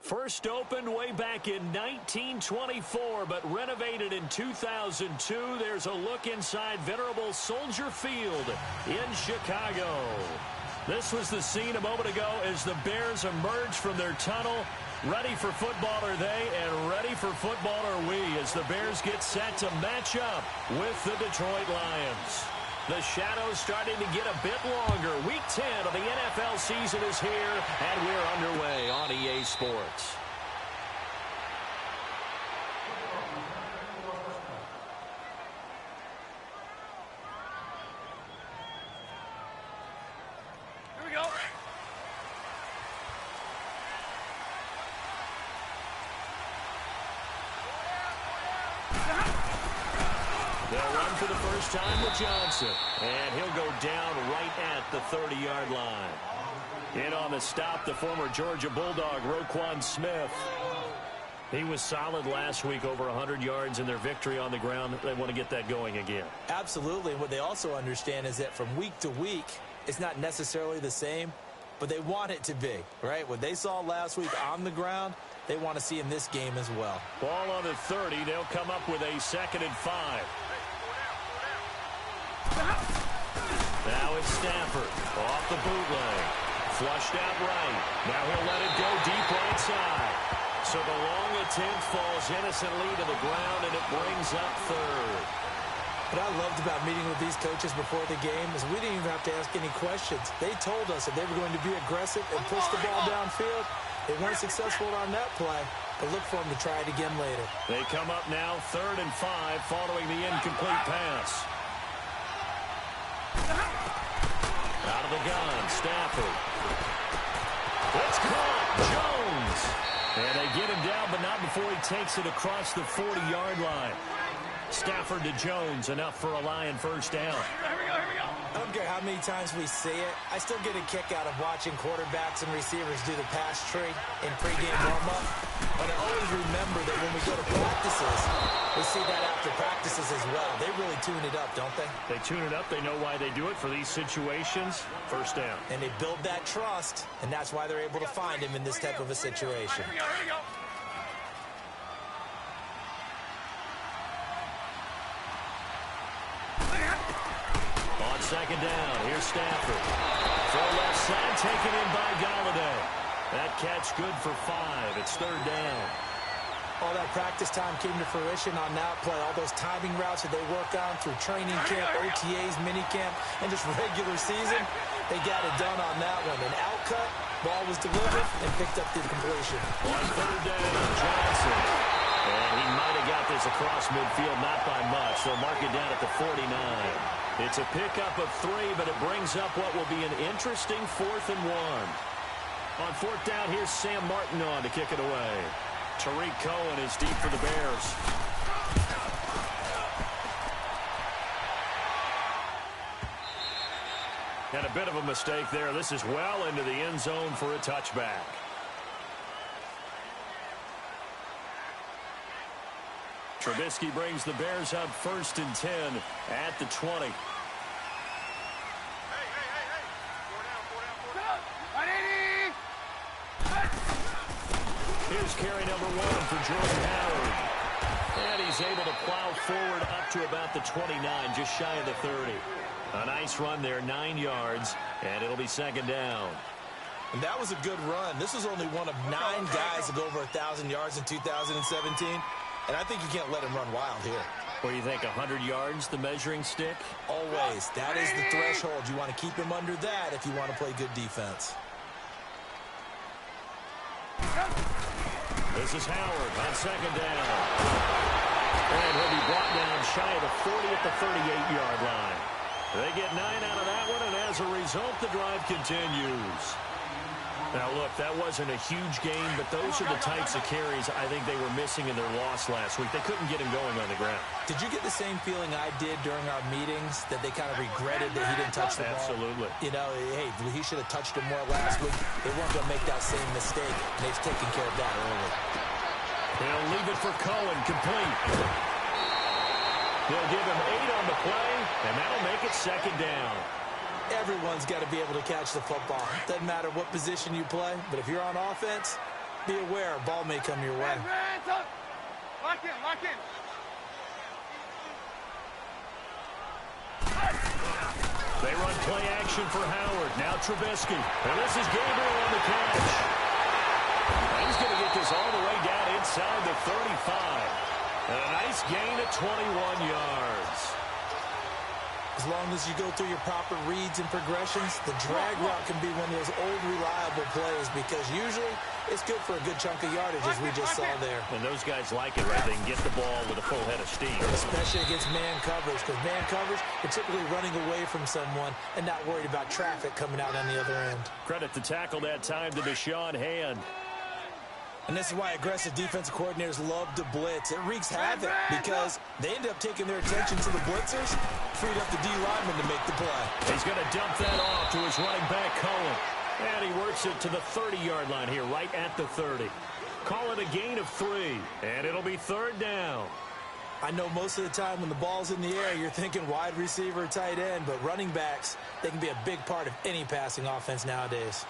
First opened way back in 1924, but renovated in 2002. There's a look inside venerable Soldier Field in Chicago. This was the scene a moment ago as the Bears emerged from their tunnel. Ready for football are they, and ready for football are we as the Bears get set to match up with the Detroit Lions. The shadows starting to get a bit longer. Week 10 of the NFL season is here, and we're underway on EA Sports. Here we go. They'll run for the first time with Johnson, and he'll go down right at the 30-yard line. In on the stop, the former Georgia Bulldog, Roquan Smith. He was solid last week, over 100 yards in their victory on the ground. They want to get that going again. Absolutely. What they also understand is that from week to week, it's not necessarily the same, but they want it to be, right? What they saw last week on the ground, they want to see in this game as well. Ball on the 30. They'll come up with a 2nd and 5. Now it's Stafford off the bootleg. Flushed out right. Now he'll let it go deep right side. So the long attempt falls innocently to the ground, and it brings up 3rd. What I loved about meeting with these coaches before the game is we didn't even have to ask any questions. They told us that they were going to be aggressive and push the ball downfield. They weren't successful on that play, but look for them to try it again later. They come up now 3rd and 5 following the incomplete pass. Out of the gun, Stafford. It's caught, Jones. And they get him down, but not before he takes it across the 40-yard line. Stafford to Jones, enough for a Lion first down. Here we go. I don't care how many times we see it. I still get a kick out of watching quarterbacks and receivers do the pass tree in pregame warm-up. But I always remember that when we go to practices, we see that after practices as well. They really tune it up, don't they? They tune it up. They know why they do it for these situations. First down. And they build that trust, and that's why they're able to find him in this type of a situation. Here we go. On 2nd down, here's Stafford. Throw left side, taken in by Golladay. That catch good for 5. It's 3rd down. All that practice time came to fruition on that play. All those timing routes that they work on through training camp, OTAs, minicamp, and just regular season, they got it done on that one. An outcut, ball was delivered, and picked up the completion. On 3rd down, Johnson. And he might have got this across midfield, not by much. They'll mark it down at the 49. It's a pickup of 3, but it brings up what will be an interesting 4th and 1. On 4th down, here's Sam Martin on to kick it away. Tariq Cohen is deep for the Bears. And a bit of a mistake there. This is well into the end zone for a touchback. Trubisky brings the Bears up 1st and 10 at the 20. Here's carry number 1 for Jordan Howard. And he's able to plow forward up to about the 29, just shy of the 30. A nice run there, 9 yards, and it'll be 2nd down. And that was a good run. This was only one of 9 guys to go over 1,000 yards in 2017. And I think you can't let him run wild here. Where you think 100 yards, the measuring stick? Always. That is the threshold. You want to keep him under that if you want to play good defense. This is Howard on 2nd down. And he'll be brought down shy of the 40 at the 38-yard line. They get 9 out of that one, and as a result, the drive continues. Now, look, that wasn't a huge game, but those are the types of carries I think they were missing in their loss last week. They couldn't get him going on the ground. Did you get the same feeling I did during our meetings, that they kind of regretted that he didn't touch the ball? Absolutely. You know, hey, he should have touched him more last week. They weren't going to make that same mistake, and they've taken care of that early. They'll leave it for Cohen, complete. They'll give him 8 on the play, and that'll make it 2nd down. Everyone's got to be able to catch the football. Doesn't matter what position you play, but if you're on offense, be aware, a ball may come your way. Lock in, lock in. They run play action for Howard. Now Trubisky. And this is Gabriel on the catch. He's going to get this all the way down inside the 35. And a nice gain of 21 yards. As long as you go through your proper reads and progressions, the drag route can be one of those old reliable plays because usually it's good for a good chunk of yardage, as we just saw there. And those guys like it, right? They can get the ball with a full head of steam. Especially against man coverage, because man coverage, you're typically running away from someone and not worried about traffic coming out on the other end. Credit the tackle that time to Deshaun Hand. And this is why aggressive defensive coordinators love to blitz. It wreaks havoc because they end up taking their attention to the blitzers, freed up the D lineman to make the play. He's going to dump that off to his running back, Cohen. And he works it to the 30-yard line here, right at the 30. Call it a gain of 3, and it'll be third down. I know most of the time when the ball's in the air, you're thinking wide receiver, tight end, but running backs, they can be a big part of any passing offense nowadays.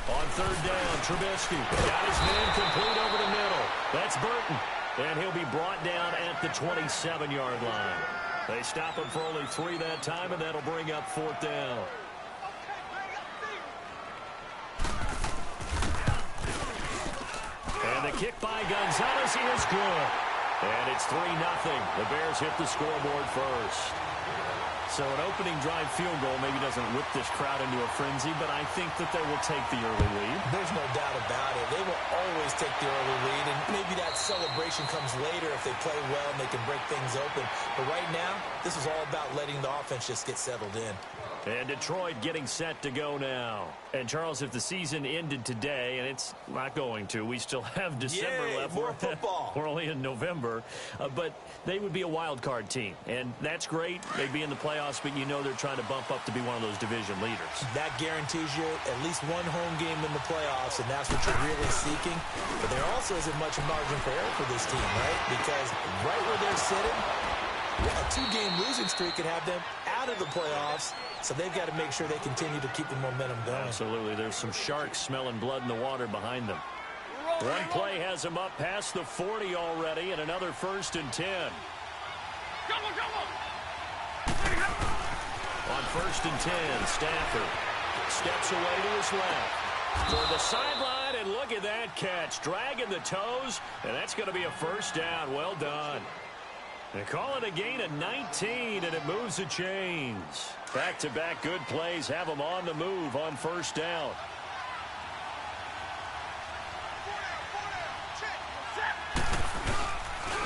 On third down, Trubisky got his man complete over the middle. That's Burton, and he'll be brought down at the 27-yard line. They stop him for only 3 that time, and that'll bring up fourth down. And the kick by Gonzalez is good. And it's 3-0. The Bears hit the scoreboard first. So an opening drive field goal maybe doesn't whip this crowd into a frenzy, but I think that they will take the early lead. There's no doubt about it. They will always take the early lead, and maybe that celebration comes later if they play well and they can break things open. But right now, this is all about letting the offense just get settled in. And Detroit getting set to go now. And, Charles, if the season ended today, and it's not going to, we still have December left. More football. We're only in November. But they would be a wild card team. And that's great. They'd be in the playoffs, but you know they're trying to bump up to be one of those division leaders. That guarantees you at least one home game in the playoffs, and that's what you're really seeking. But there also isn't much margin for error for this team, right? Because right where they're sitting, a 2-game losing streak could have them out of the playoffs. So they've got to make sure they continue to keep the momentum going. Absolutely. There's some sharks smelling blood in the water behind them. One play has them up past the 40 already, and another 1st and 10. On 1st and 10, Stafford steps away to his left. Toward the sideline, and look at that catch. Dragging the toes, and that's going to be a first down. Well done. They call it a gain of 19, and it moves the chains. Back-to-back good plays have them on the move on first down.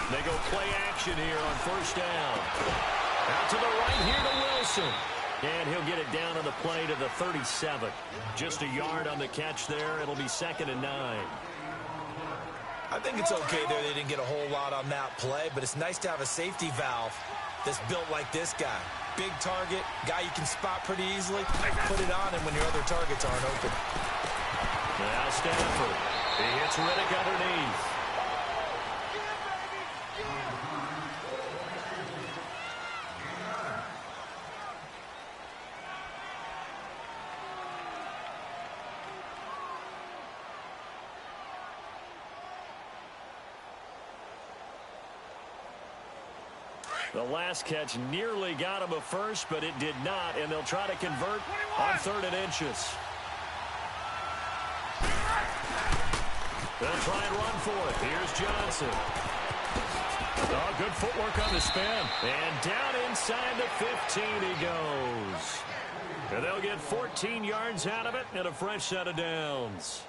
They go play action here on first down. Out to the right here to Wilson. And he'll get it down on the play to the 37. Just a yard on the catch there. It'll be 2nd and 9. I think it's okay there. They didn't get a whole lot on that play, but it's nice to have a safety valve that's built like this guy. Big target, guy you can spot pretty easily. Put it on him when your other targets aren't open. Now Stafford. He hits Riddick underneath. The last catch nearly got him a first, but it did not, and they'll try to convert on 3rd and inches. They'll try and run for it. Here's Johnson. Oh, good footwork on the spin. And down inside the 15 he goes. And they'll get 14 yards out of it and a fresh set of downs.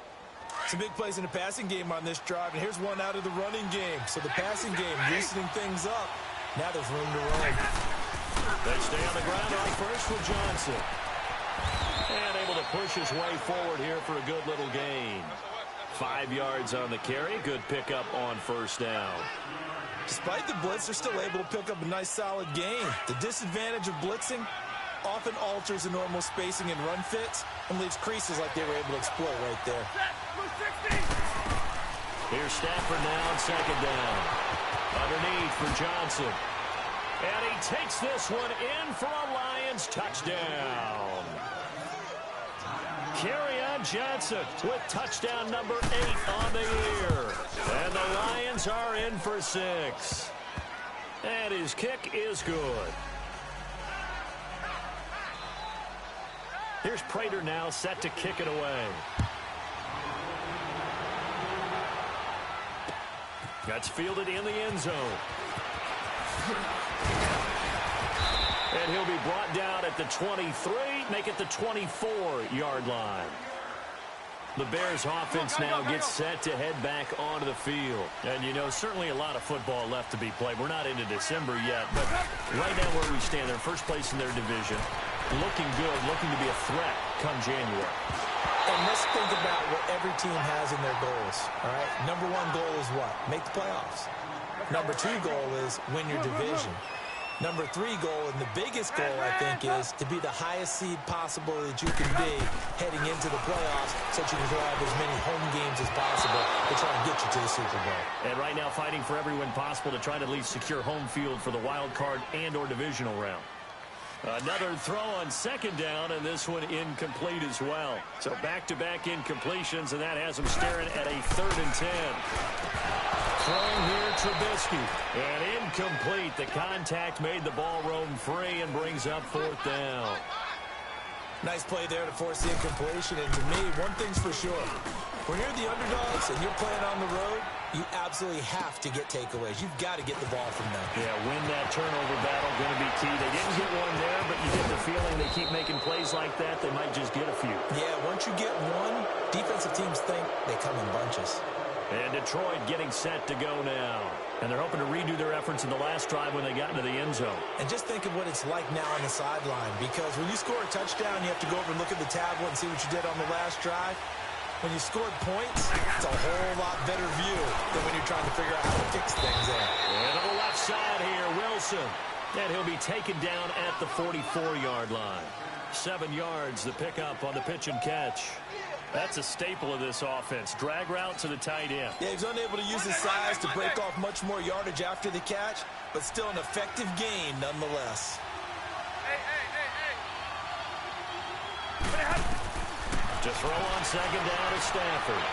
Some big plays in the passing game on this drive, and here's one out of the running game. So the passing game loosening things up. Now there's room to run. They stay on the ground on first with Johnson. And able to push his way forward here for a good little gain. 5 yards on the carry. Good pickup on first down. Despite the blitz, they're still able to pick up a nice solid gain. The disadvantage of blitzing often alters the normal spacing and run fits and leaves creases like they were able to exploit right there. Here's Stafford now on 2nd down. Underneath for Johnson. And he takes this one in for a Lions touchdown. Kerryon Zion Johnson with touchdown number 8 on the year. And the Lions are in for 6. And his kick is good. Here's Prater now set to kick it away. That's fielded in the end zone. And he'll be brought down at the 23, make it the 24-yard line. The Bears offense now gets set to head back onto the field. And, you know, certainly a lot of football left to be played. We're not into December yet, but right now where we stand, they're first place in their division. Looking good, looking to be a threat come January. And let's think about what every team has in their goals, all right? Number 1 goal is what? Make the playoffs. Number 2 goal is win your division. Number 3 goal, and the biggest goal, I think, is to be the highest seed possible that you can be heading into the playoffs so that you can drive as many home games as possible to try and get you to the Super Bowl. And right now fighting for every win possible to try to at least secure home field for the wild card and or divisional round. Another throw on second down, and this one incomplete as well. So back-to-back incompletions, and that has them staring at a 3rd and 10. Throwing here, Trubisky. And incomplete. The contact made the ball roam free and brings up 4th down. Nice play there to force the incompletion. And to me, one thing's for sure. When you're the underdogs and you're playing on the road, you absolutely have to get takeaways. You've got to get the ball from them. Yeah, win that turnover battle, going to be key. They didn't get one there, but you get the feeling they keep making plays like that, they might just get a few. Yeah, once you get one, defensive teams think they come in bunches. And Detroit getting set to go now. And they're hoping to redo their efforts in the last drive when they got into the end zone. And just think of what it's like now on the sideline, because when you score a touchdown, you have to go over and look at the tablet and see what you did on the last drive. When you scored points, it's a whole lot better view than when you're trying to figure out how to fix things there. And to the left side here, Wilson. And he'll be taken down at the 44-yard line. 7 yards, the pickup on the pitch and catch. That's a staple of this offense. Drag route to the tight end. Yeah, he's unable to use his size to break off much more yardage after the catch, but still an effective gain nonetheless. To throw on second down is Stafford.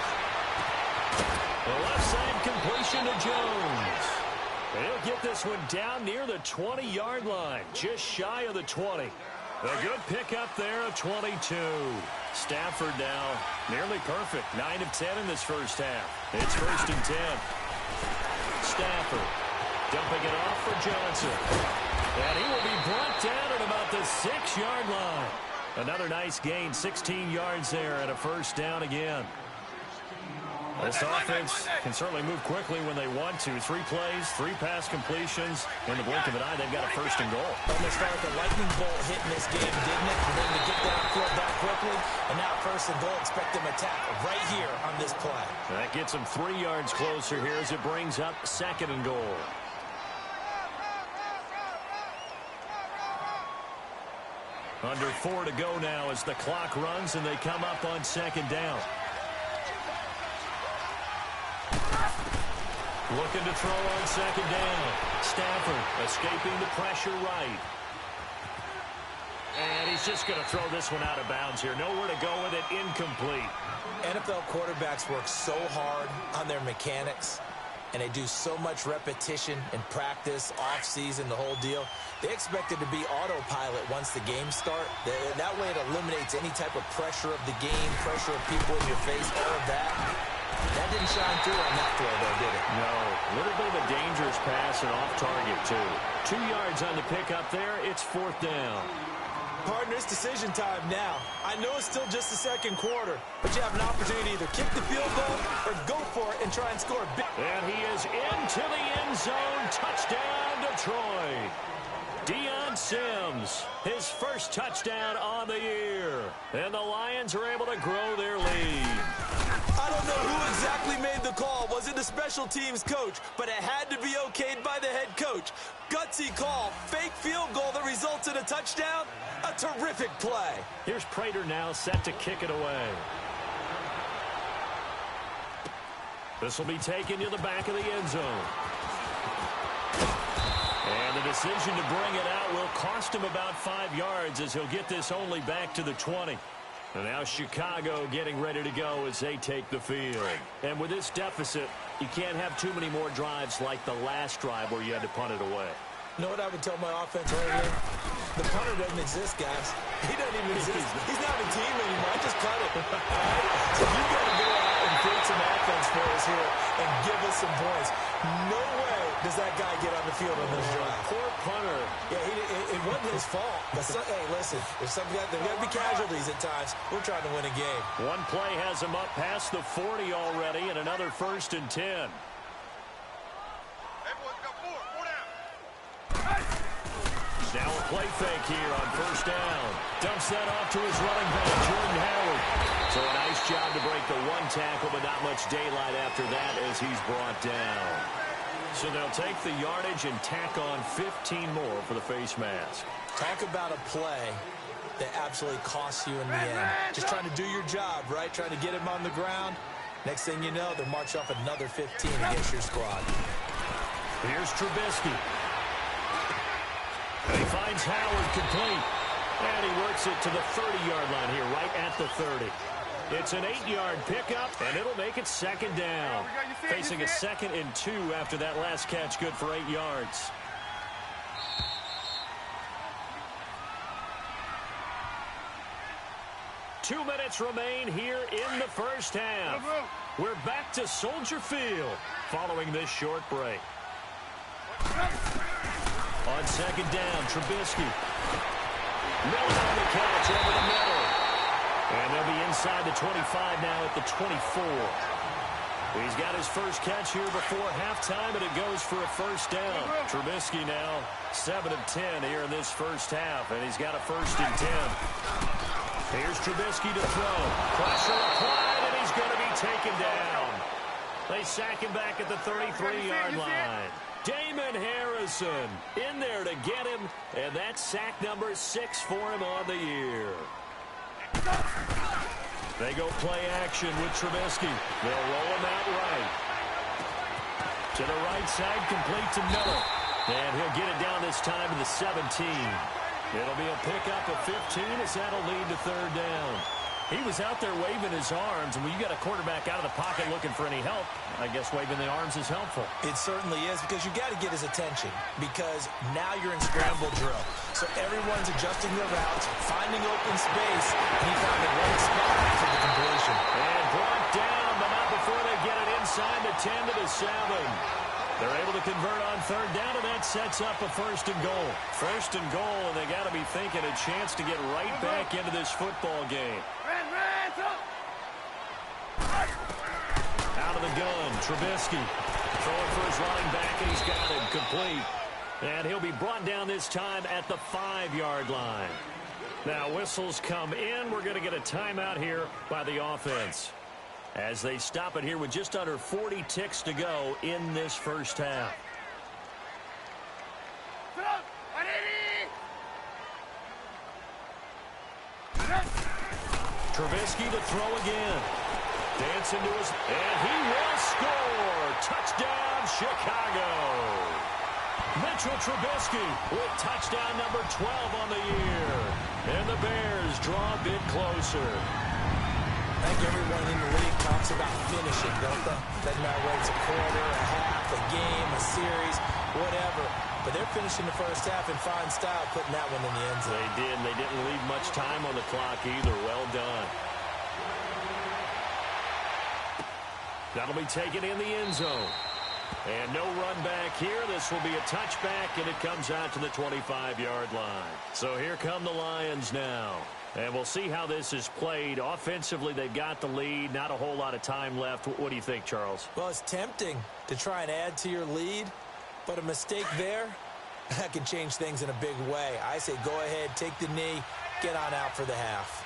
The left side completion to Jones. He'll get this one down near the 20-yard line, just shy of the 20. A good pickup there, a 22. Stafford now nearly perfect. 9 of 10 in this first half. It's 1st and 10. Stafford dumping it off for Johnson. And he will be brought down at about the 6-yard line. Another nice gain, 16 yards there and a 1st down again. This offense can certainly move quickly when they want to. 3 plays, 3 pass completions. In the blink of an eye, they've got a 1st and goal. Almost felt like a lightning bolt hit in this game, didn't it? For them to get downfield that quickly. And now 1st and goal, expect them to tackle right here on this play. That gets them 3 yards closer here as it brings up 2nd and goal. Under 4 to go now as the clock runs and they come up on 2nd down. Looking to throw on 2nd down. Stafford escaping the pressure right. And he's just going to throw this one out of bounds here. Nowhere to go with it. Incomplete. NFL quarterbacks work so hard on their mechanics, and they do so much repetition and practice, off-season, the whole deal. They expect it to be autopilot once the games start. That way it eliminates any type of pressure of the game, pressure of people in your face, all of that. That didn't shine through on that throw, though, did it? No. A little bit of a dangerous pass and off target, too. 2 yards on the pickup there. It's 4th down. Partner, it's decision time now. I know it's still just the 2nd quarter, but you have an opportunity to either kick the field goal or go for it and try and score a big. And he is into the end zone. Touchdown, Detroit. Deion Sims, his 1st touchdown on the year. And the Lions are able to grow their lead. I don't know who exactly made the call. Was it the special teams coach? But it had to be okayed by the head coach. Gutsy call. Fake field goal that results in a touchdown. A terrific play. Here's Prater now set to kick it away. This will be taken to the back of the end zone. And the decision to bring it out will cost him about 5 yards as he'll get this only back to the 20. And now Chicago getting ready to go as they take the field. And with this deficit, you can't have too many more drives like the last drive where you had to punt it away. You know what I would tell my offense right here? The punter doesn't exist, guys. He doesn't even exist. He's not a team anymore. I just cut it. So you've got to go out and create some offense for us here and give us some points. No way does that guy get on the field on this drive. Poor punter. Yeah, it wasn't his fault. But hey, listen, there's got to be casualties at times. We're trying to win a game. One play has him up past the 40 already, and another 1st and 10. Now a play fake here on 1st down. Dumps that off to his running back, Jordan Howard. So a nice job to break the one tackle, but not much daylight after that as he's brought down. So they'll take the yardage and tack on 15 more for the face mask. Talk about a play that absolutely costs you in the end. Just trying to do your job, right? Trying to get him on the ground. Next thing you know, they'll march off another 15 against your squad. Here's Trubisky. He finds Howard complete. And he works it to the 30-yard line here, right at the 30. It's an 8-yard pickup, and it'll make it 2nd down. Facing a 2nd and 2 after that last catch, good for 8 yards. Two minutes remain here in the first half. We're back to Soldier Field following this short break. On 2nd down, Trubisky. Miller on the catch over the middle. And they'll be inside the 25 now at the 24. He's got his first catch here before halftime, and it goes for a 1st down. Trubisky now 7 of 10 here in this first half, and he's got a 1st and 10. Here's Trubisky to throw. Pressure applied, and he's going to be taken down. They sack him back at the 33-yard line. Damon Harrison in there to get him, and that's sack number 6 for him on the year. They go play action with Trubisky. They'll roll him out right. To the right side, complete to Miller. And he'll get it down this time to the 17. It'll be a pickup of 15 as that'll lead to 3rd down. He was out there waving his arms, and when you got a quarterback out of the pocket looking for any help, I guess waving the arms is helpful. It certainly is, because you got to get his attention, because now you're in scramble drill. So everyone's adjusting their routes, finding open space, and he found the right spot after the completion. And brought down, but not before they get it inside the 10 to the 7. They're able to convert on 3rd down, and that sets up a 1st and goal. 1st and goal, and they got to be thinking a chance to get right back into this football game. Out of the gun, Trubisky throwing for his running back, and he's got him complete. And he'll be brought down this time at the 5-yard line. Now whistles come in. We're going to get a timeout here by the offense as they stop it here with just under 40 ticks to go in this first half. Trubisky to throw again. Dancing to his, and he will score. Touchdown, Chicago. Mitchell Trubisky with touchdown number 12 on the year. And the Bears draw a bit closer. I think everyone in the league talks about finishing, don't they? Doesn't matter whether it's a quarter, a half, a game, a series, whatever. But they're finishing the first half in fine style, putting that one in the end zone. They did, and they didn't leave much time on the clock either. Well done. That'll be taken in the end zone. And no run back here. This will be a touchback, and it comes out to the 25-yard line. So here come the Lions now. And we'll see how this is played. Offensively, they've got the lead. Not a whole lot of time left. What do you think, Charles? Well, it's tempting to try and add to your lead, but a mistake there, that can change things in a big way. I say go ahead, take the knee, get on out for the half.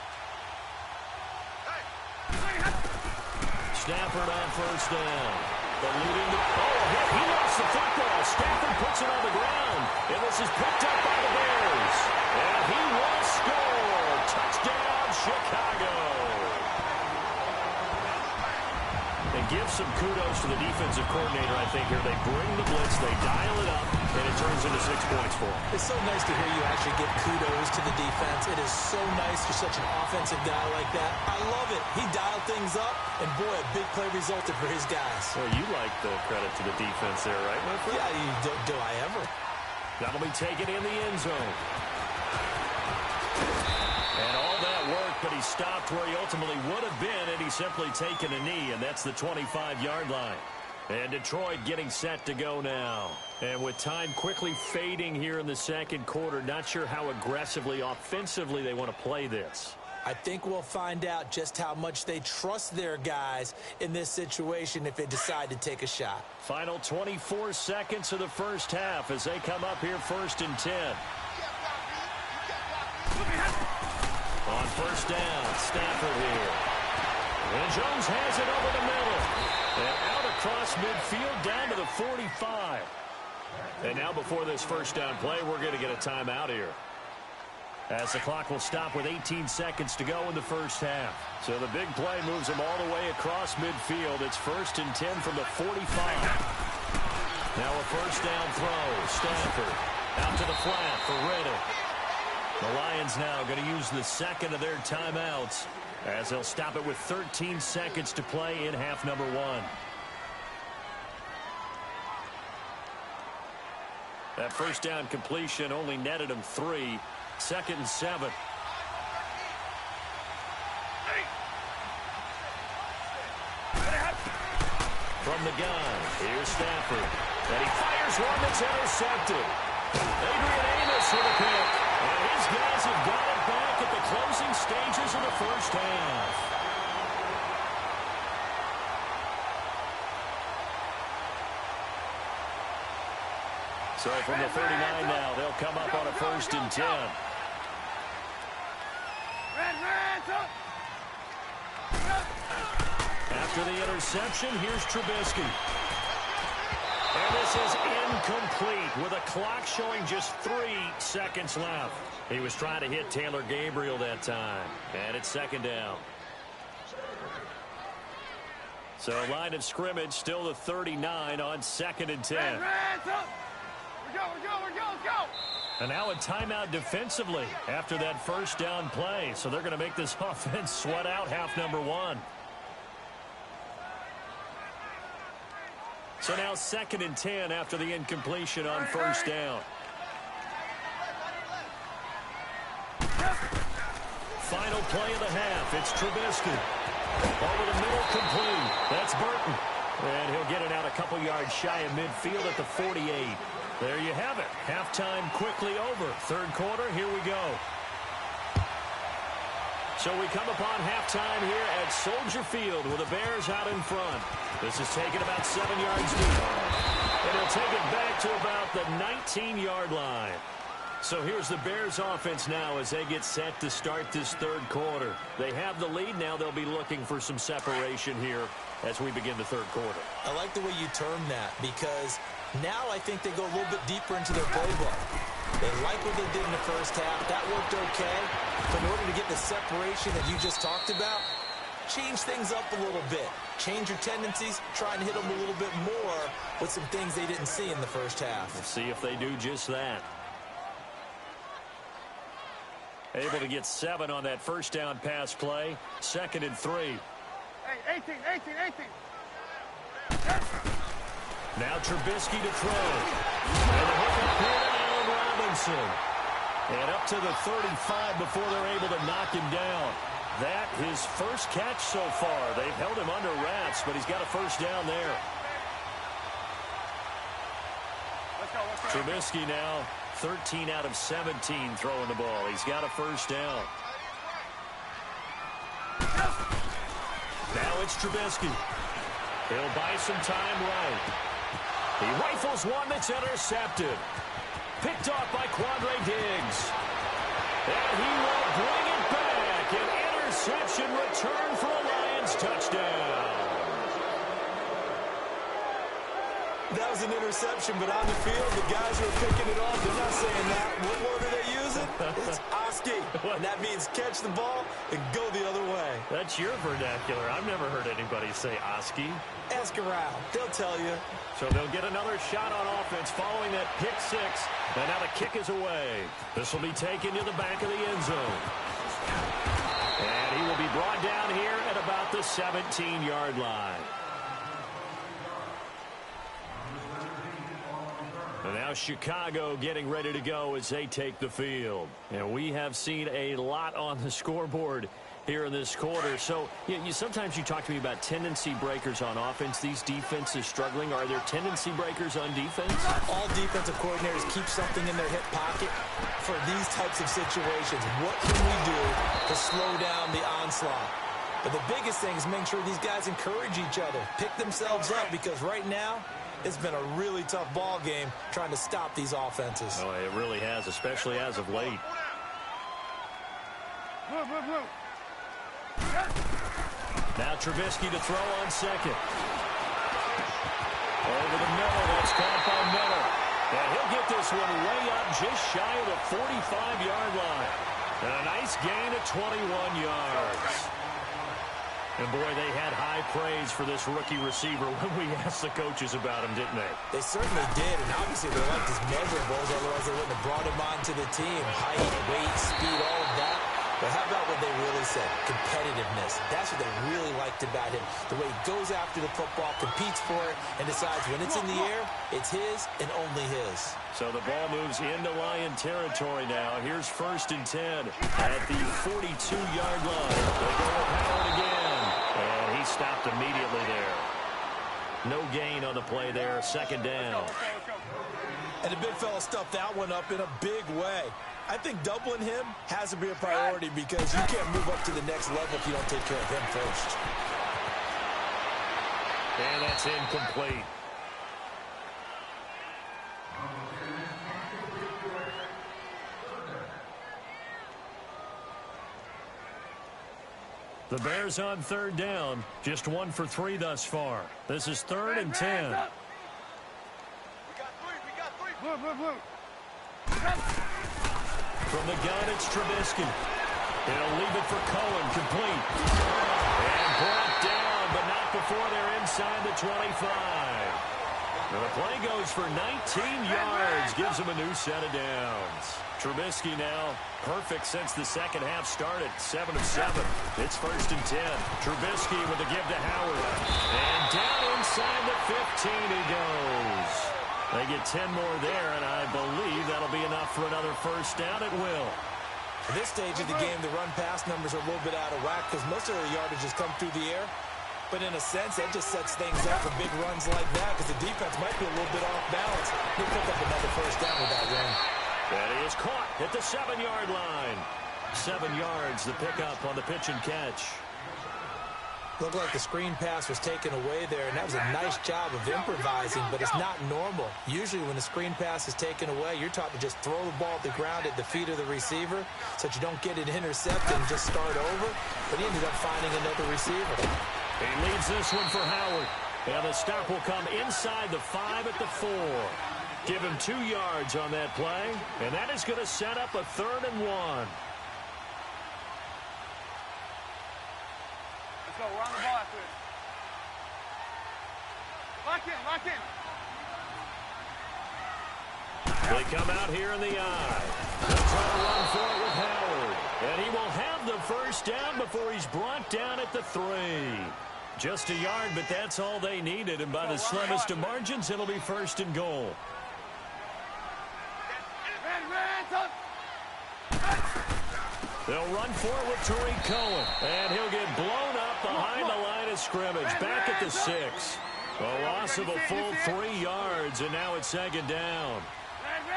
Stafford on 1st down. He lost the football. Stafford puts it on the ground. And this is picked up by the Bears. And he will score. Touchdown, Chicago. And give some kudos to the defensive coordinator, I think, here. They bring the blitz. They dial it up. and it turns into 6 points for him. It's so nice to hear you actually give kudos to the defense. It is so nice for such an offensive guy like that. I love it. He dialed things up, and boy, a big play resulted for his guys. Well, you like the credit to the defense there, right, Winfrey? Yeah, do I ever? That'll be taken in the end zone. And all that work, but he stopped where he ultimately would have been, and he's simply taken a knee, and that's the 25-yard line. And Detroit getting set to go now. And with time quickly fading here in the second quarter, not sure how aggressively, offensively they want to play this. I think we'll find out just how much they trust their guys in this situation if they decide to take a shot. Final 24 seconds of the first half as they come up here 1st and 10. On first down, Stafford here. And Jones has it over the middle. And out across midfield down to the 45. And now before this first down play, we're going to get a timeout here, as the clock will stop with 18 seconds to go in the first half. So the big play moves them all the way across midfield. It's 1st and 10 from the 45. Now a first down throw. Stafford out to the flat for Reddick. The Lions now going to use the second of their timeouts, as they'll stop it with 13 seconds to play in half number 1. That first down completion only netted him 3. 2nd and 7. From the gun, here's Stafford. And he fires one that's intercepted. Adrian Amos with a pick. And his guys have got it back at the closing stages of the first half. So from the 39 now, they'll come up on a 1st and 10. After the interception, here's Trubisky. And this is incomplete with a clock showing just 3 seconds left. He was trying to hit Taylor Gabriel that time. And it's 2nd down. So line of scrimmage still the 39 on 2nd and 10. And now a timeout defensively after that first down play. So they're going to make this offense sweat out half number 1. So now 2nd and 10 after the incompletion on first down. Final play of the half. It's Trubisky. Over the middle, complete. That's Burton. And he'll get it out a couple yards shy of midfield at the 48. There you have it. Halftime quickly over. 3rd quarter, here we go. So we come upon halftime here at Soldier Field with the Bears out in front. This is taken about 7 yards deep. And he'll take it back to about the 19-yard line. So here's the Bears offense now as they get set to start this 3rd quarter. They have the lead. Now they'll be looking for some separation here as we begin the 3rd quarter. I like the way you term that, because now I think they go a little bit deeper into their playbook. They like what they did in the first half. That worked okay. But in order to get the separation that you just talked about, change things up a little bit. Change your tendencies. Try and hit them a little bit more with some things they didn't see in the first half. We'll see if they do just that. Able to get 7 on that first down pass play. 2nd and 3. Hey, 18. Now Trubisky to throw. And the hook up here to Allen Robinson. And up to the 35 before they're able to knock him down. That his first catch so far. They've held him under wraps, but he's got a first down there. Let's go. Trubisky now 13 out of 17 throwing the ball. He's got a first down. Now it's Trubisky. He'll buy some time right. He rifles one that's intercepted. Picked off by Quandre Diggs. And he will bring it back. An interception return for a Lions touchdown. That was an interception, but on the field, the guys who are picking it off, they're not saying that. What word are they using? It's Oski. And that means catch the ball and go the other way. That's your vernacular. I've never heard anybody say Oski. Ask around. They'll tell you. So they'll get another shot on offense following that pick six. And now the kick is away. This will be taken to the back of the end zone. And he will be brought down here at about the 17-yard line. And now Chicago getting ready to go as they take the field. And we have seen a lot on the scoreboard here in this quarter. So sometimes you talk to me about tendency breakers on offense. These defenses struggling. Are there tendency breakers on defense? All defensive coordinators keep something in their hip pocket for these types of situations. What can we do to slow down the onslaught? But the biggest thing is making sure these guys encourage each other, pick themselves up, because right now it's been a really tough ball game trying to stop these offenses. Oh, it really has, especially as of late. Move. Now Trubisky to throw on second. Over the middle, that's caught by Miller. And he'll get this one way up just shy of the 45-yard line. And a nice gain of 21 yards. And, boy, they had high praise for this rookie receiver when we asked the coaches about him, didn't they? They certainly did, and obviously they liked his measurables, otherwise they wouldn't have brought him onto the team. Height, weight, speed, all of that. But how about what they really said? Competitiveness. That's what they really liked about him. The way he goes after the football, competes for it, and decides when it's in the air, it's his and only his. So the ball moves into Lion territory now. Here's 1st and 10 at the 42-yard line. They go with Howard again. And he stopped immediately there. No gain on the play there. 2nd down. And the big fella stuffed that one up in a big way. I think doubling him has to be a priority because you can't move up to the next level if you don't take care of him first. And that's incomplete. The Bears on 3rd down. Just 1 for 3 thus far. This is 3rd and 10. We got three. Move. From the gun, it's Trubisky. He'll leave it for Cohen, complete. And brought down, but not before they're inside the 25. And the play goes for 19 yards, gives him a new set of downs. Trubisky now perfect since the second half started, 7 of 7. It's 1st and 10. Trubisky with the give to Howard. And down inside the 15 he goes. They get 10 more there, and I believe that'll be enough for another 1st down. It will. At this stage of the game, the run-pass numbers are a little bit out of whack because most of the yardage has come through the air. But in a sense, that just sets things up for big runs like that because the defense might be a little bit off balance. He'll pick up another 1st down with that run. And he is caught at the 7-yard line. 7 yards, the pickup on the pitch and catch. Looked like the screen pass was taken away there, and that was a nice job of improvising, but it's not normal. Usually when the screen pass is taken away, you're taught to just throw the ball at the ground at the feet of the receiver so that you don't get it intercepted and just start over. But he ended up finding another receiver. He leads this one for Howard. And the stop will come inside the 5 at the 4. Give him 2 yards on that play, and that is going to set up a 3rd and 1. Let's go. We're on the ball after this. Lock in. They come out here in the eye. They'll try to run for it with Howard. And he will have the 1st down before he's brought down at the 3. Just a yard, but that's all they needed. And by the slimmest of margins, it'll be 1st and goal. They'll run for it with Tariq Cohen. And he'll get blown up behind the line of scrimmage. Back at the 6. A loss of a full 3 yards, and now it's 2nd down.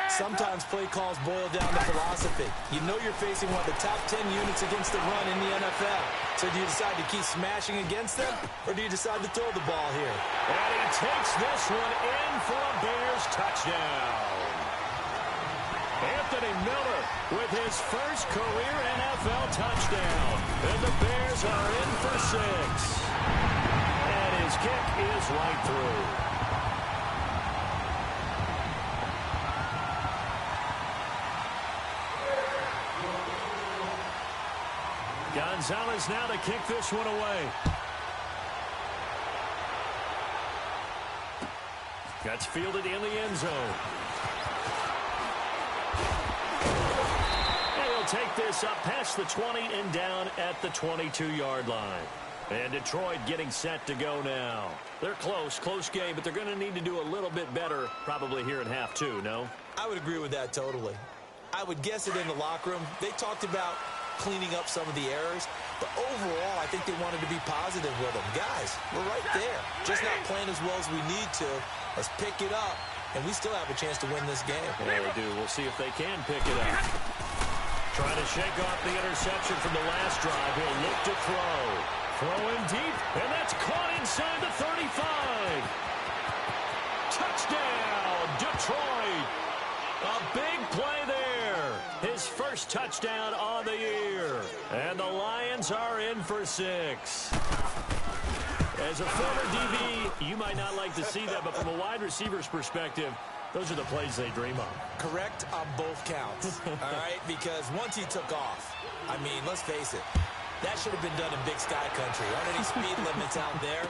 Sometimes play calls boil down to philosophy. You know you're facing one of the top 10 units against the run in the NFL. So do you decide to keep smashing against them, or do you decide to throw the ball here? And he takes this one in for a Bears touchdown. Anthony Miller with his first career NFL touchdown. And the Bears are in for 6. And his kick is right through. Gonzalez now to kick this one away. Gets fielded in the end zone. And he'll take this up past the 20 and down at the 22-yard line. And Detroit getting set to go now. They're close game, but they're going to need to do a little bit better probably here in half two, no? I would agree with that totally. I would guess it in the locker room. They talked about cleaning up some of the errors, but overall, I think they wanted to be positive with them. Guys, we're right there. Just not playing as well as we need to. Let's pick it up, and we still have a chance to win this game. Yeah, they do. We'll see if they can pick it up. Trying to shake off the interception from the last drive. He'll look to throw. Throwing deep, and that's caught inside the 35. Touchdown, Detroit. A big play there. His first touchdown on the year. And the Lions are in for 6. As a former DB, you might not like to see that, but from a wide receiver's perspective, those are the plays they dream of. Correct on both counts, all right? Because once he took off, I mean, let's face it, that should have been done in Big Sky Country. Aren't any speed limits out there?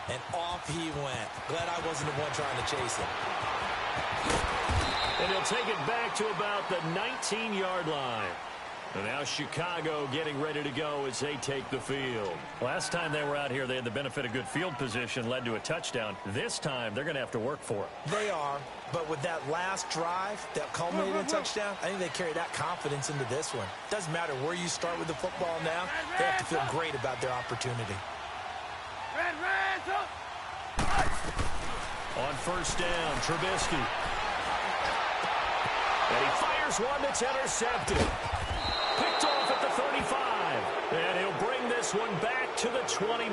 And off he went. Glad I wasn't the one trying to chase him. And he'll take it back to about the 19-yard line. And now Chicago getting ready to go as they take the field. Last time they were out here, they had the benefit of good field position, led to a touchdown. This time, they're going to have to work for it. They are, but with that last drive that culminated in a touchdown, I think they carry that confidence into this one. Doesn't matter where you start with the football now, they have to feel great about their opportunity. On first down, Trubisky. And he fires one that's intercepted. Picked off at the 35. And he'll bring this one back to the 29.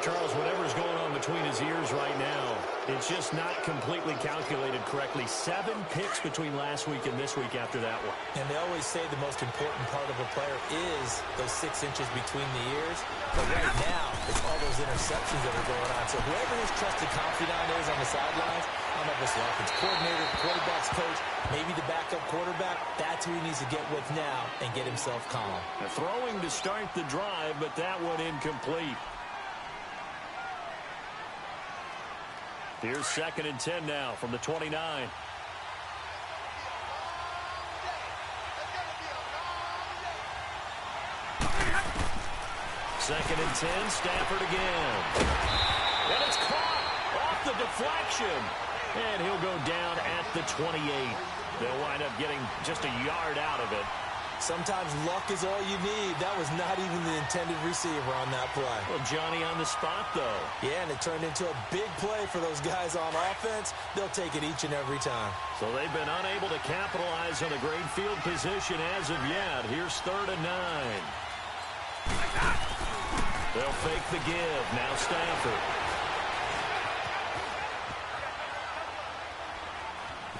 Charles, whatever's going on between his ears right now, it's just not completely calculated correctly. 7 picks between last week and this week after that one. And they always say the most important part of a player is those 6 inches between the ears. But right now, it's all those interceptions that are going on. So whoever his trusted confidant is on the sidelines, I don't know if it's the offense coordinator, quarterback's coach, maybe the backup quarterback, that's who he needs to get with now and get himself calm. Throwing to start the drive, but that one incomplete. Here's 2nd and 10 now from the 29. 2nd and 10, Stafford again. And it's caught off the deflection. And he'll go down at the 28. They'll wind up getting just a yard out of it. Sometimes luck is all you need. That was not even the intended receiver on that play. Well, Johnny on the spot, though. Yeah, and it turned into a big play for those guys on offense. They'll take it each and every time. So they've been unable to capitalize on a great field position as of yet. Here's 3rd and 9. They'll fake the give. Now Stafford.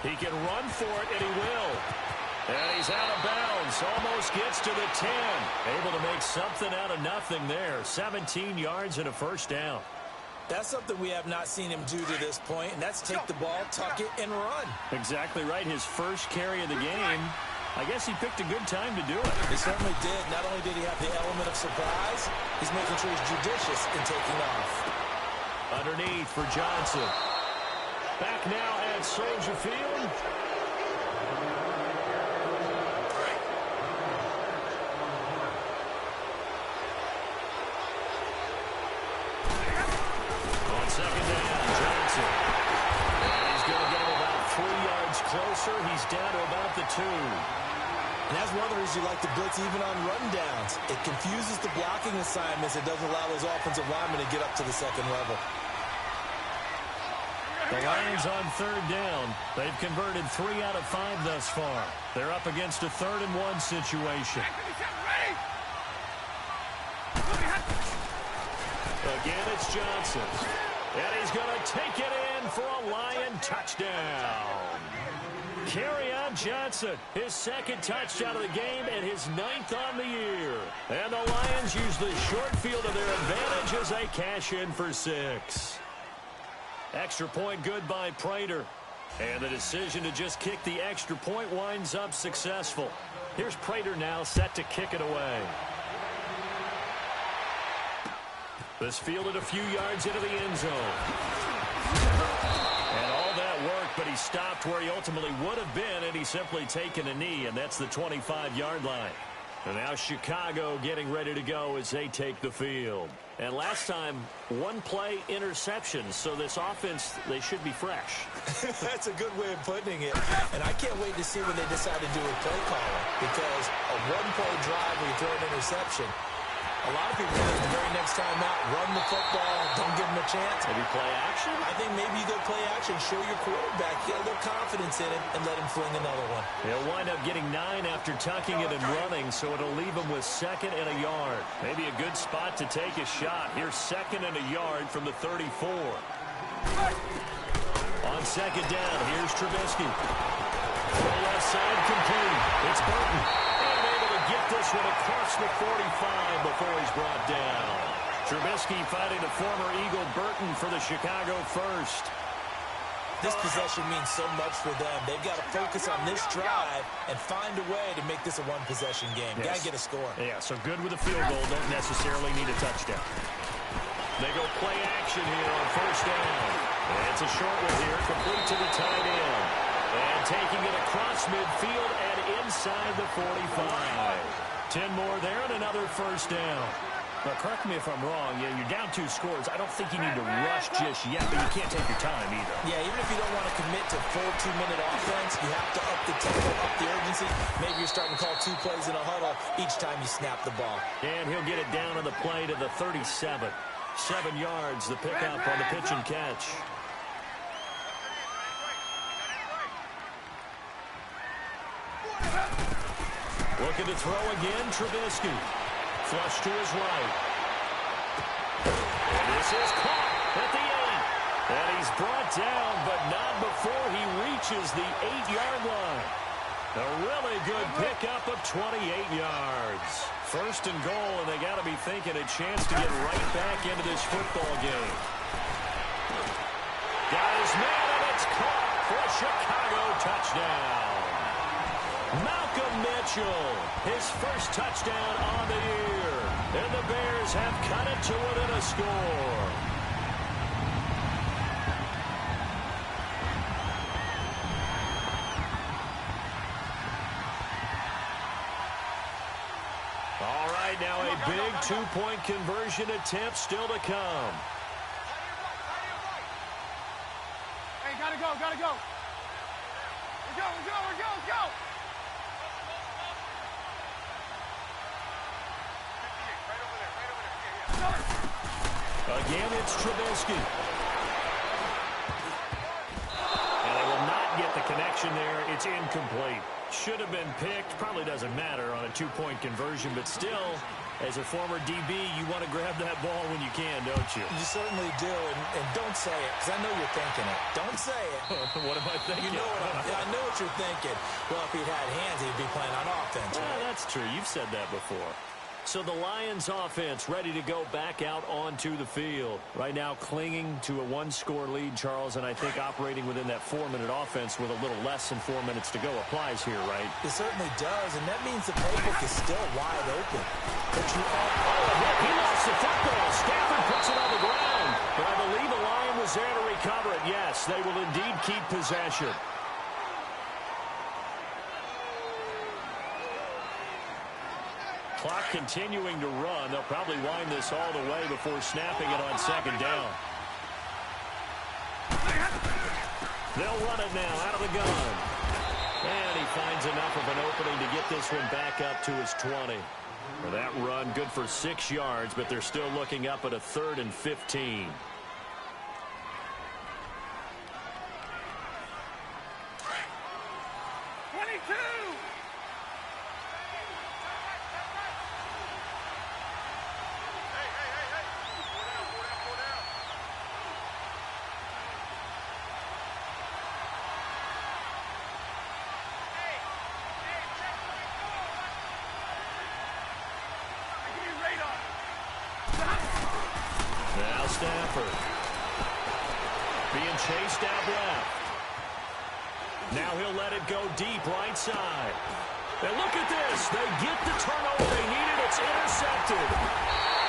He can run for it, and he will. And he's out of bounds. Almost gets to the 10. Able to make something out of nothing there. 17 yards and a first down. That's something we have not seen him do to this point, and that's take the ball, tuck it, and run. Exactly right. His first carry of the game. I guess he picked a good time to do it. He certainly did. Not only did he have the element of surprise, he's making sure he's judicious in taking off. Underneath for Johnson. Back now at Soldier Field. On 2nd down, Johnson. And he's going to get him about 3 yards closer. He's down to about the 2. And that's one of the reasons you like to blitz even on rundowns. It confuses the blocking assignments. It doesn't allow those offensive linemen to get up to the second level. The Lions on 3rd down. They've converted 3 out of 5 thus far. They're up against a 3rd and 1 situation. Again, it's Johnson. And he's going to take it in for a Lion touchdown. Kerryon Johnson, his 2nd touchdown of the game and his 9th on the year. And the Lions use the short field to their advantage as they cash in for 6. Extra point good by Prater. And the decision to just kick the extra point winds up successful. Here's Prater now set to kick it away. This fielded a few yards into the end zone. And all that work, but he stopped where he ultimately would have been, and he's simply taken a knee, and that's the 25-yard line. And now Chicago getting ready to go as they take the field. And last time, one-play interception, so this offense, they should be fresh. That's a good way of putting it. And I can't wait to see when they decide to do a play caller, because a one-play drive where you throw an interception, a lot of people think the very next time out, run the football, don't give them a chance. Maybe play action? I think maybe you go play action, show your quarterback, get a little confidence in it, and let him fling another one. He'll wind up getting 9 after tucking it and running, so it'll leave him with 2nd and a yard. Maybe a good spot to take a shot. Here's 2nd and a yard from the 34. On 2nd down, here's Trubisky. From the left side, complete. It's Burton. And able to get this one across the 45 before he's brought down. Trubisky fighting the former Eagle Burton for the Chicago first. This possession means so much for them. They've got to focus on this drive and find a way to make this a one-possession game. Yes. Got to get a score. Yeah, so good with a field goal. Don't necessarily need a touchdown. They go play action here on 1st down. And it's a short one here, complete to the tight end. And taking it across midfield and inside the 45. 10 more there and another 1st down. Now, correct me if I'm wrong. Yeah, you're down 2 scores. I don't think you need to rush just yet, but you can't take your time either. Yeah, even if you don't want to commit to full 2-minute offense, you have to up the tempo, up the urgency. Maybe you're starting to call 2 plays in a huddle each time you snap the ball. And he'll get it down on the play to the 37. 7 yards, the pickup on the pitch and catch. Looking to throw again, Trubisky. Flush to his right. And this is caught at the 8. And he's brought down, but not before he reaches the 8-yard line. A really good pickup of 28 yards. 1st and goal, and they got to be thinking a chance to get right back into this football game. Got his man, and it's caught for a Chicago touchdown. Malcolm Mitchell, his first touchdown on the year. And the Bears have cut it to within a score. All right, now a big 2-point conversion attempt still to come. Hey, gotta go, gotta go. Let's go. Again, it's Trubisky. And they will not get the connection there. It's incomplete. Should have been picked. Probably doesn't matter on a 2-point conversion, but still, as a former DB, you want to grab that ball when you can, don't you? You certainly do, and don't say it, because I know you're thinking it. Don't say it. What am I thinking? You know I know what you're thinking. Well, if he'd had hands, he'd be playing on offense. Well, right? that's true. You've said that before. So the Lions offense ready to go back out onto the field. Right now clinging to a 1-score lead, Charles, and I think operating within that 4-minute offense with a little less than 4 minutes to go applies here, right? It certainly does, and that means the playbook is still wide open. But you He lost the football. Stafford puts it on the ground. But I believe a Lion was there to recover it. Yes, they will indeed keep possession. Clock continuing to run. They'll probably wind this all the way before snapping it on 2nd down. They'll run it now out of the gun. And he finds enough of an opening to get this one back up to his 20. For that run, good for 6 yards, but they're still looking up at a 3rd and 15. Now Stafford being chased out left. Now he'll let it go deep right side. And look at this. They get the turnover they needed. It's intercepted.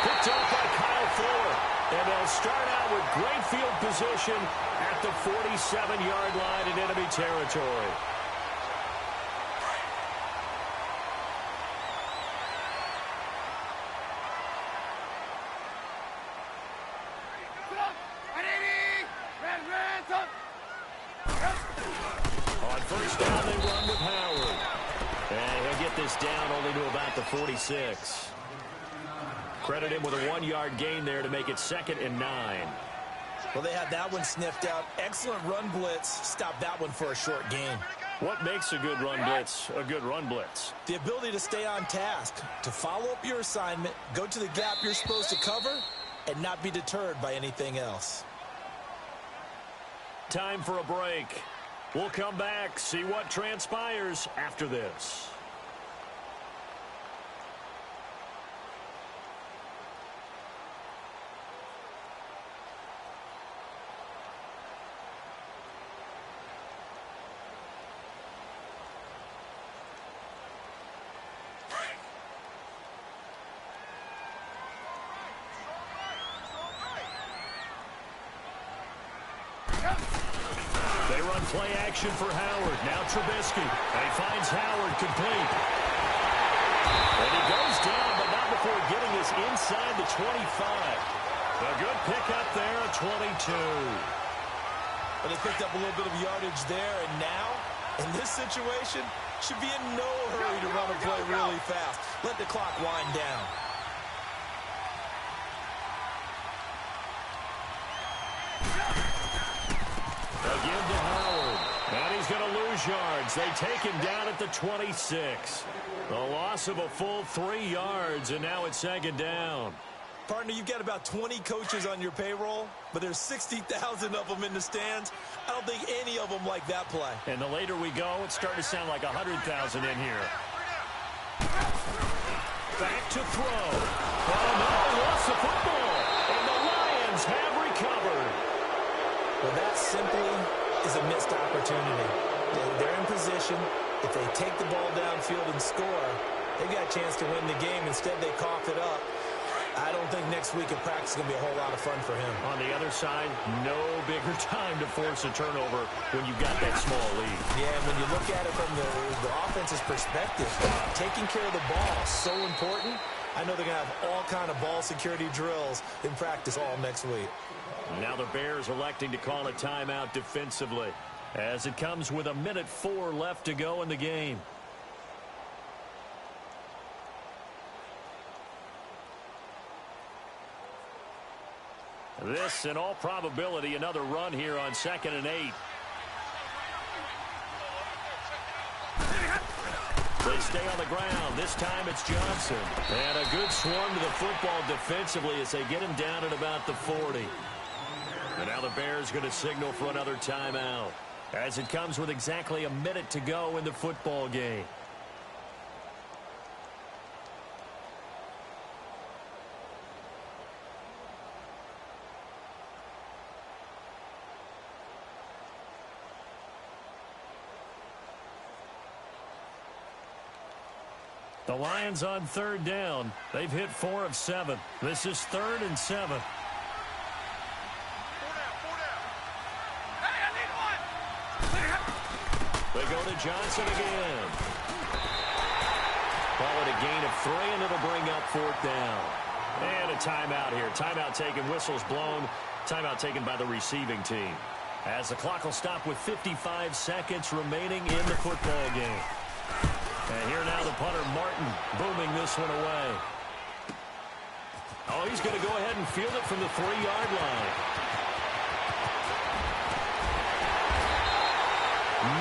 Picked up by Kyle Fuller. And they'll start out with great field position at the 47-yard line in enemy territory. On first down, they run with Howard. And he'll get this down only to about the 46. Credit him with a 1-yard gain there to make it 2nd and 9. Well, they had that one sniffed out. Excellent run blitz. Stop that one for a short gain. What makes a good run blitz a good run blitz? The ability to stay on task, to follow up your assignment, go to the gap you're supposed to cover, and not be deterred by anything else. Time for a break. We'll come back, see what transpires after this. They run play action for Howard. Now Trubisky. And he finds Howard complete. And he goes down, but not before getting this inside the 25. A good pickup there at 22. But they picked up a little bit of yardage there, and now, in this situation, should be in no hurry to run a play really fast. Let the clock wind down. Again to Howard. And he's going to lose yards. They take him down at the 26. A loss of a full 3 yards, and now it's 2nd down. Partner, you've got about 20 coaches on your payroll, but there's 60,000 of them in the stands. I don't think any of them like that play. And the later we go, it's starting to sound like 100,000 in here. Back to throw. Oh, no, lost the football. And the Lions have recovered. Well, that simply is a missed opportunity. They're in position. If they take the ball downfield and score, they've got a chance to win the game. Instead, they cough it up. I don't think next week in practice is going to be a whole lot of fun for him. On the other side, no bigger time to force a turnover when you've got that small lead. Yeah, and when you look at it from the offense's perspective, taking care of the ball is so important. I know they're going to have all kind of ball security drills in practice all next week. Now the Bears electing to call a timeout defensively as it comes with 1:04 left to go in the game. This, in all probability, another run here on 2nd and 8. They stay on the ground. This time it's Johnson. And a good swarm to the football defensively as they get him down at about the 40. And now the Bears going to signal for another timeout as it comes with exactly 1 minute to go in the football game. The Lions on 3rd down. They've hit 4 of 7. This is 3rd and 7. They go to Johnson again. Call it a gain of 3, and it'll bring up 4th down. And a timeout here. Timeout taken, whistles blown. Timeout taken by the receiving team. As the clock will stop with 55 seconds remaining in the football game. And here now the punter, Martin, booming this one away. Oh, he's going to go ahead and field it from the 3-yard line.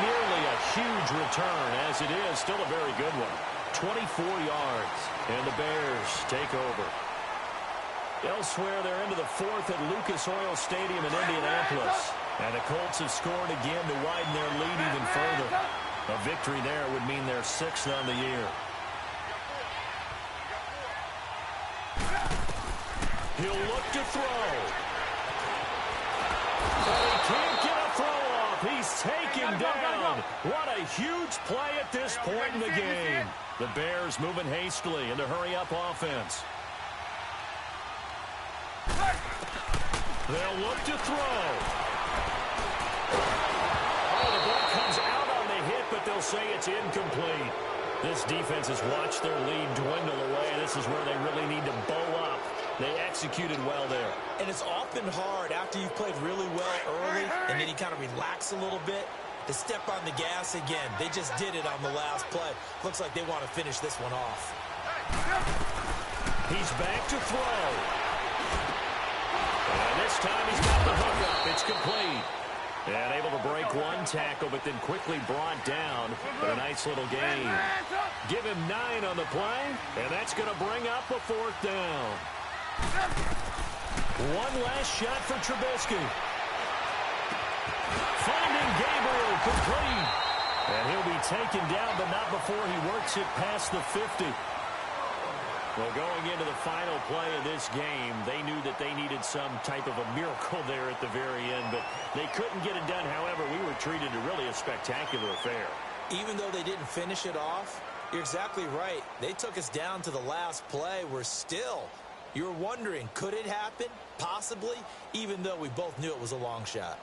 Nearly a huge return, as it is. Still a very good one. 24 yards, and the Bears take over. Elsewhere, they're into the 4th at Lucas Oil Stadium in Indianapolis. And the Colts have scored again to widen their lead even further. A victory there would mean they're 6th on the year. He'll look to throw. But he can't get a throw off. He's taken taken down. What a huge play at this point in the game. The Bears moving hastily in the hurry-up offense. They'll look to throw. Oh, the ball comes out on the hit, but they'll say it's incomplete. This defense has watched their lead dwindle away. This is where they really need to bow up. They executed well there. And it's often hard after you've played really well early and then you kind of relax a little bit to step on the gas again. They just did it on the last play. Looks like they want to finish this one off. He's back to throw. And this time he's got the hook up. It's complete. And able to break one tackle, but then quickly brought down. But a nice little gain. Give him 9 on the play, and that's going to bring up a 4th down. One last shot for Trubisky. Finding Gabriel complete. And he'll be taken down, but not before he works it past the 50. Well, going into the final play of this game, they knew that they needed some type of a miracle there at the very end, but they couldn't get it done. However, we were treated to really a spectacular affair. Even though they didn't finish it off, you're exactly right. They took us down to the last play. We're still, you're wondering, could it happen? Possibly, even though we both knew it was a long shot.